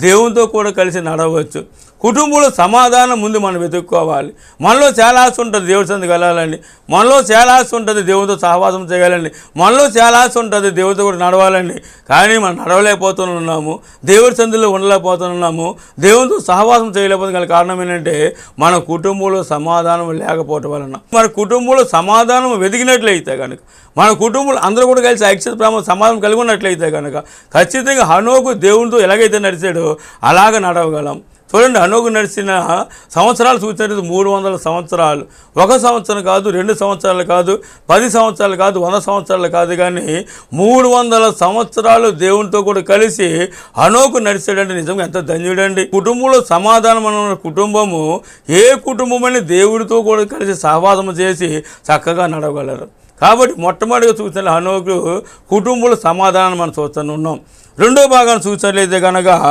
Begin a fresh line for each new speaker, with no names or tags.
దేవునితో కూడా కలిసి నడవచ్చు. కుటుంబంలో సమాధానం ముందు మనం వెతుక్కోవాలి. మనలో చాలా ఆశ ఉంటుంది దేవుడి సన్నిధికి వెళ్ళాలండి, మనలో చాలా ఆశ ఉంటుంది దేవునితో సహవాసం చేయాలండి, మనలో చాలా ఆశ ఉంటుంది దేవుడితో కూడా నడవాలండి. కానీ మనం నడవలేకపోతున్నాము, దేవుడి సన్నిధిలో ఉండలేకపోతున్నాము, దేవునితో సహవాసం చేయలేకపోతే గల కారణం ఏంటంటే మన కుటుంబంలో సమాధానం లేకపోవటం వలన. మన కుటుంబంలో సమాధానం వెతికినట్లయితే కనుక, మన కుటుంబంలో అందరూ కూడా కలిసి ఐక్యత ప్రేమ సమాధానం కలిగి ఉన్నట్లయితే కనుక ఖచ్చితంగా హనోకు దేవునితో ఎలాగైతే నడిచాడో అలాగ నడవగలం. చూడండి, హనోకు నడిచిన సంవత్సరాలు చూసినట్టు 300 సంవత్సరాలు. 1 సంవత్సరం కాదు, 2 సంవత్సరాలు కాదు, 10 సంవత్సరాలు కాదు, 100 సంవత్సరాలు కాదు, కానీ 300 సంవత్సరాలు దేవునితో కూడా కలిసి హనోకు నడిచాడంటే నిజంగా ఎంత ధన్యుడండి. కుటుంబంలో సమాధానం ఉన్న కుటుంబము ఏ కుటుంబమని దేవుడితో కూడా కలిసి సహవాసం చేసి చక్కగా నడవగలరు. కాబట్టి మొట్టమొదటిగా చూసిన హనోకు కుటుంబంలో సమాధానం మనం చూస్తూ ఉన్నాం. రెండో భాగాన్ని చూసినట్లయితే కనుక